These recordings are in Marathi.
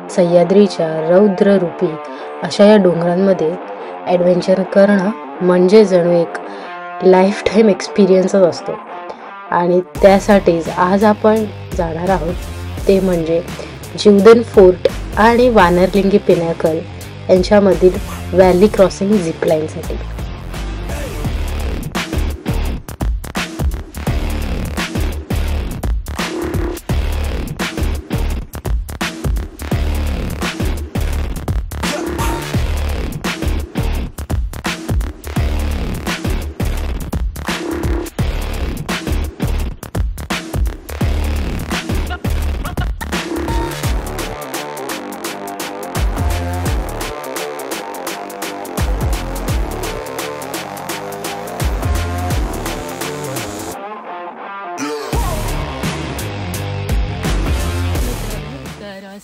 सह्याद्रीच्या रौद्ररूपी अशा या डोंगरांमध्ये ॲडव्हेंचर करणं म्हणजे जणू एक लाईफ टाईम एक्सपिरियन्सच असतो. आणि त्यासाठीच आज आपण जाणार आहोत ते म्हणजे जीवदन फोर्ट आणि वानरलिंगी पिनॅकल यांच्यामधील व्हॅली क्रॉसिंग झिपलाईनसाठी.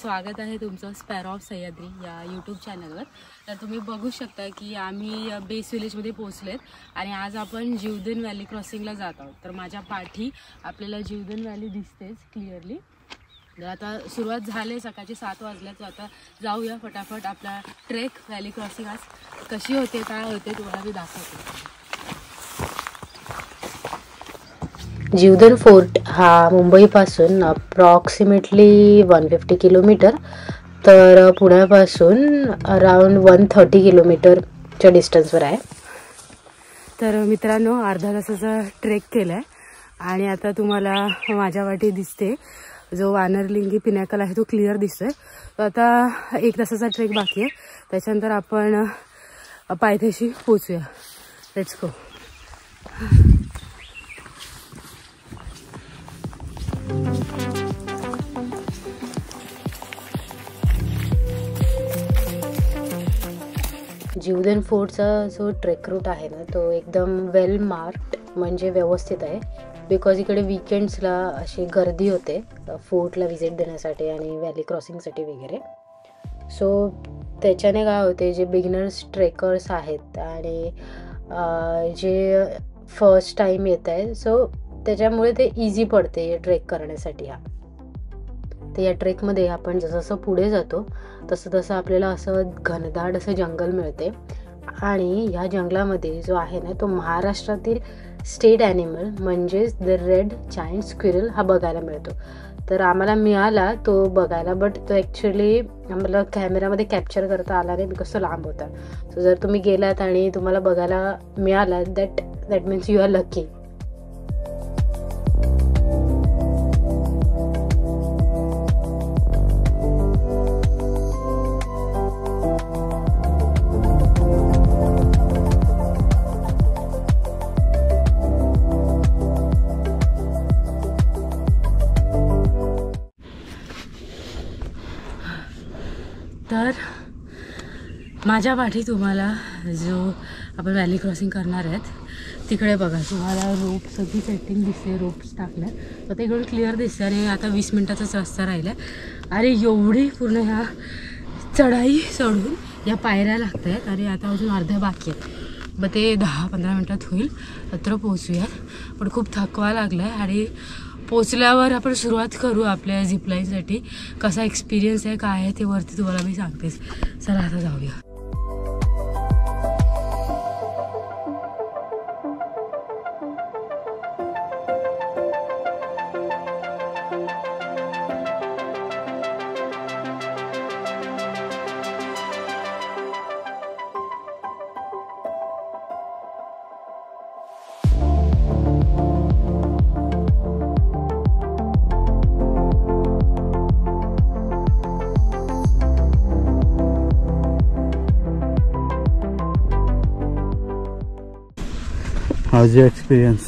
स्वागत आहे तुमचं स्पॅरो ऑफ सह्याद्री या यूट्यूब चॅनलवर. तर तुम्ही बघू शकता की आम्ही बेस विलेजमध्ये पोहोचलेत आणि आज आपण जीवदन व्हॅली क्रॉसिंगला जात आहोत. तर माझ्या पाठी आपल्याला जीवदन व्हॅली दिसतेच क्लिअरली. तर आता सुरुवात झाली, सकाळचे 7 वाजल्यात. तर आता जाऊया फटाफट. आपला ट्रेक व्हॅली क्रॉसिंग आज कशी होते काय होते तुम्हाला मी दाखवते. जीवदन फोर्ट हा मुंबईपासून अप्रॉक्सिमेटली 150 किलोमीटर, तर पुण्यापासून अराउंड 130 किलोमीटरच्या डिस्टन्सवर आहे. तर मित्रांनो, अर्धा तासाचा ट्रेक केला आहे आणि आता तुम्हाला माझ्या वाटी दिसते जो वानरलिंगी पिनॅकल आहे तो क्लिअर दिसतोय. तर आता 1 तासाचा ट्रेक बाकी आहे, त्याच्यानंतर आपण पायथ्याशी पोचूया. Let's go. जीवदन फोर्टचा जो ट्रेक रूट आहे ना तो एकदम वेल मार्क्ड म्हणजे व्यवस्थित आहे. बिकॉज इकडे वीकेंड्सला अशी गर्दी होते फोर्टला व्हिजिट देण्यासाठी आणि व्हॅली क्रॉसिंगसाठी वगैरे. सो त्याच्याने काय होते, जे बिगिनर्स ट्रेकर्स आहेत आणि जे फर्स्ट टाईम येत आहे, सो त्याच्यामुळे ते इझी पडते ट्रेक करण्यासाठी. तर या ट्रेकमध्ये आपण जसं पुढे जातो तसं तसं आपल्याला असं घनदाट असं जंगल मिळते आणि ह्या जंगलामध्ये जो आहे ना तो महाराष्ट्रातील स्टेट ॲनिमल म्हणजेच द रेड जायंट स्क्विरल हा बघायला मिळतो. तर आम्हाला मिळाला तो बघायला, बट तो ॲक्च्युली आम्हाला कॅमेरामध्ये कॅप्चर करता आला नाही बिकॉज तो लांब होता. सो जर तुम्ही गेलात आणि तुम्हाला बघायला मिळाला that means you are lucky. तर माझ्या पाठी तुम्हाला जो आपण व्हॅली क्रॉसिंग करणार आहेत तिकडे बघा, तुम्हाला रोप सगळी सेटिंग दिसते, रोप्स टाकल्या तर ते इकडून क्लिअर दिसते. आणि आता 20 मिनटाचाच रस्ता राहिला आहे आणि एवढी पूर्ण ह्या चढाई चढून या पायऱ्या लागत आहेत आणि आता अजून अर्ध्या बाकी आहेत. मग ते 10-15 मिनटात होईल, तर पोचूयात. पण खूप थकवा लागला आहे आणि पोचल्यावर आपण सुरुवात करू आपल्या झिपलाईनसाठी. कसा एक्सपिरियन्स आहे काय आहे ते वरती तुम्हाला मी सांगतेच. चला आता जाऊया. How's your experience?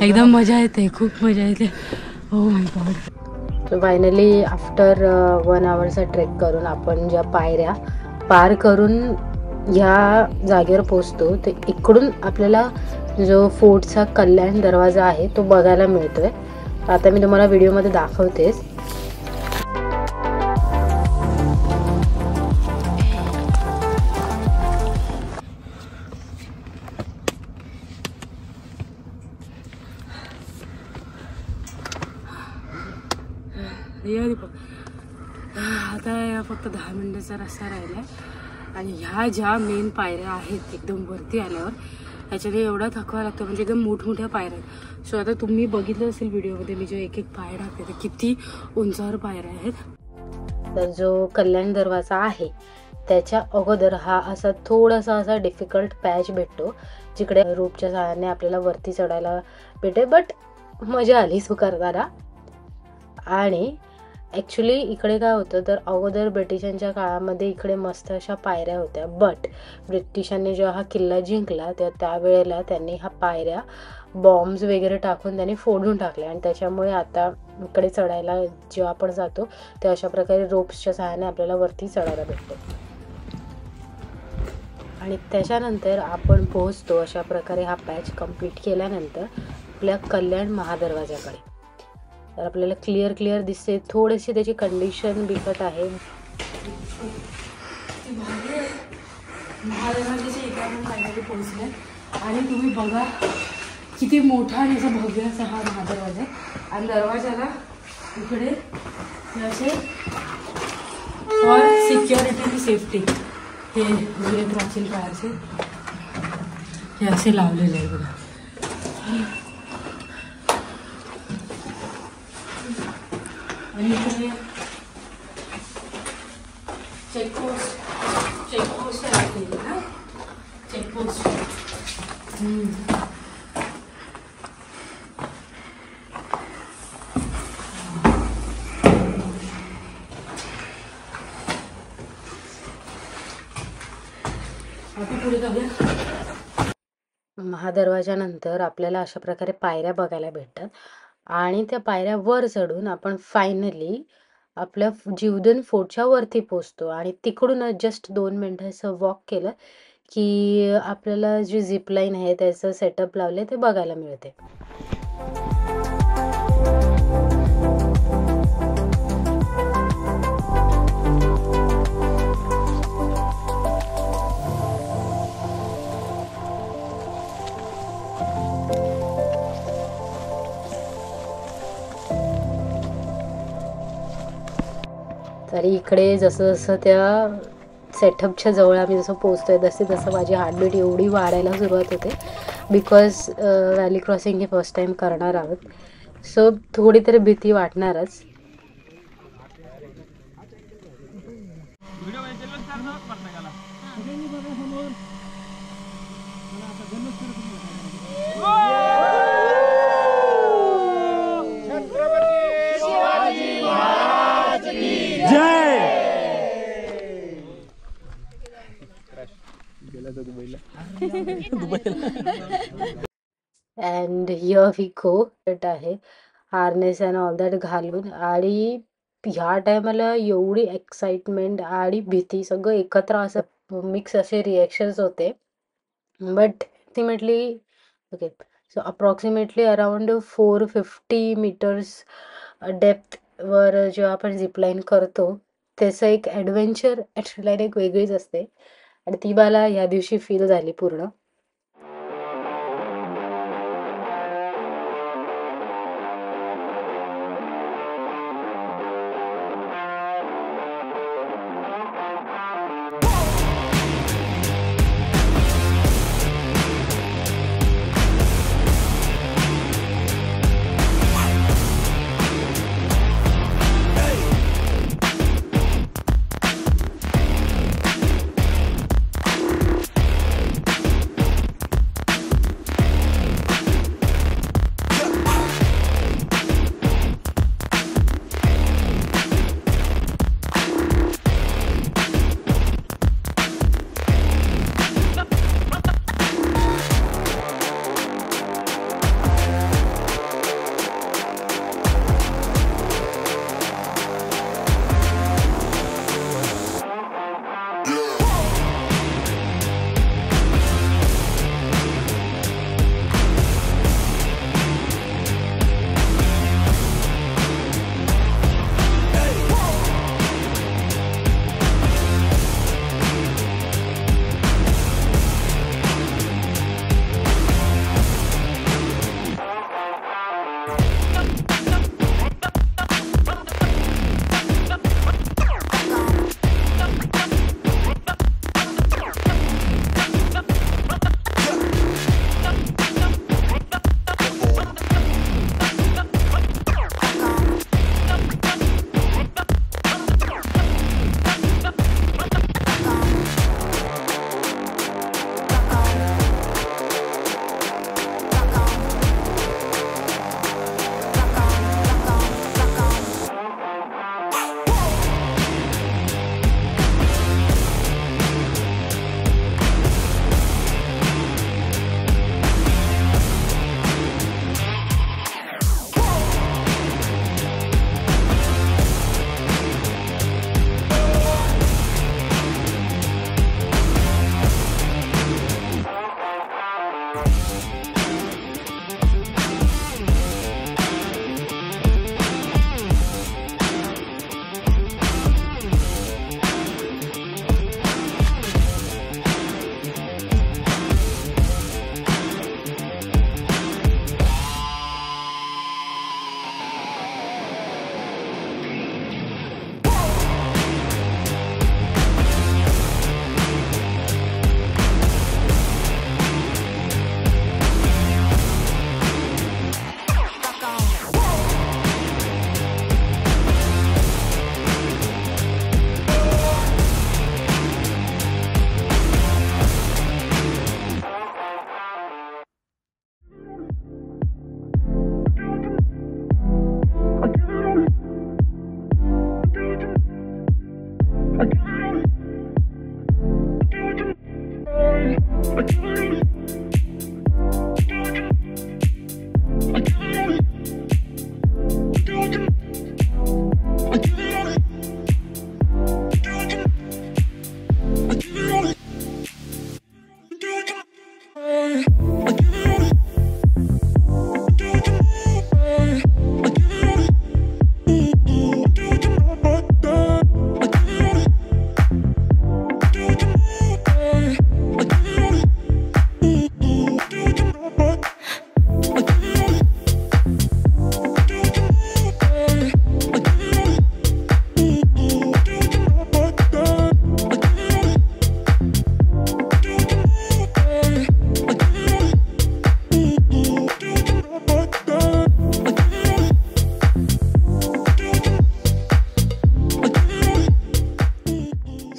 एकदम मजा येते, खूप मजा येते. Oh my god. So finally after 1 आवरचा ट्रेक करून आपण ज्या पायऱ्या पार करून ह्या जागेवर पोचतो, तर इकडून आपल्याला जो फोर्टचा कल्याण दरवाजा आहे तो बघायला मिळतोय. आता मी तुम्हाला व्हिडिओमध्ये दाखवतेच. ये आता फक्त 10 मिनिटाचा रस्ता राहिला आणि ह्या ज्या मेन पायऱ्या आहेत एकदम वरती आल्यावर ह्याच्याने एवढा थकवा लागतो, म्हणजे एकदम मोठमोठ्या पायऱ्या आहेत. सो आता तुम्ही बघितलं असेल व्हिडिओमध्ये मी जो एक एक पाय टाकते ते किती उंचावर पायऱ्या आहेत. तर जो कल्याण दरवाजा आहे त्याच्या अगोदर हा असा थोडासा असा डिफिकल्ट पॅच भेटतो, जिकडे रोपच्या सहाय्याने आपल्याला वरती चढायला भेटे, बट मजा आली करताना. आणि ॲक्च्युली इकडे काय होतं तर अगोदर ब्रिटिशांच्या काळामध्ये इकडे मस्त अशा पायऱ्या होत्या, बट ब्रिटिशांनी जेव्हा हा किल्ला जिंकला त्यावेळेला त्यांनी हा पायऱ्या बॉम्ब्स वगैरे टाकून त्यांनी फोडून टाकल्या आणि त्याच्यामुळे आता इकडे चढायला जेव्हा आपण जातो ते अशा प्रकारे रोप्सच्या सहाय्याने आपल्याला वरती चढायला भेटतो. आणि त्याच्यानंतर आपण पोहोचतो अशा प्रकारे हा पॅच कंप्लीट केल्यानंतर आपल्या कल्याण महादरवाजाकडे. तर आपल्याला क्लिअर दिसते, थोडीशी त्याची कंडिशन बिकट आहे. महादरवाजाच्या इथे आपण फायनली पोहोचले आणि तुम्ही बघा किती मोठा आणि असा भव्य असा हा महादरवाजा आहे. आणि दरवाजाला इकडे असे फॉर सिक्युरिटी आणि सेफ्टी हे जे प्राचीन काळाचे हे असे लावलेले आहे बघा. आणि इकडे चेकपोस्ट आहे ना, चेकपोस्ट. आता पुढे जाऊया. महादरवाजानंतर आपल्याला अशा प्रकारे पायऱ्या बघायला भेटतात आणि त्या पायऱ्या वर चढून आपण फायनली आपल्या जीवदान फोर्टच्या वरती पोचतो. आणि तिकडूनच जस्ट 2 मिनिटाचं वॉक केलं की आपल्याला जी झिपलाईन आहे त्याचं सेटअप लावले ते बघायला मिळते. तरी इकडे जसं जसं त्या सेटअपच्या जवळ आम्ही जसं पोचतोय तसं माझी हार्टबीट एवढी वाढायला सुरुवात होते, बिकॉज व्हॅली क्रॉसिंग हे फर्स्ट टाइम करणार आहोत. सो थोडी तरी भीती वाटणारच. And here we go. आहे हार्नेस अँड ऑल दॅट घालून. आणि ह्या टायमाला एवढी एक्साइटमेंट आणि भीती सगळं एकत्र असं मिक्स असे रिॲक्शन्स होते. But ultimately okay, so approximately around 450 metres डेप्थवर जेव्हा आपण झिपलाईन करतो त्याचं एक ॲडव्हेंचर ॲक्च्युअली एक वेगळीच असते आणि ती मला ह्या दिवशी फील झाली पूर्ण.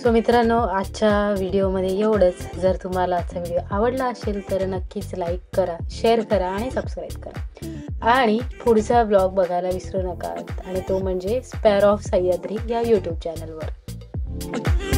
सो मित्रांनो, आजच्या व्हिडिओमध्ये एवढंच. जर तुम्हाला आजचा व्हिडिओ आवडला असेल तर नक्कीच लाईक करा, शेअर करा आणि सबस्क्राईब करा. आणि पुढचा ब्लॉग बघायला विसरू नका, आणि तो म्हणजे स्पॅरो ऑफ सह्याद्री या यूट्यूब चॅनलवर.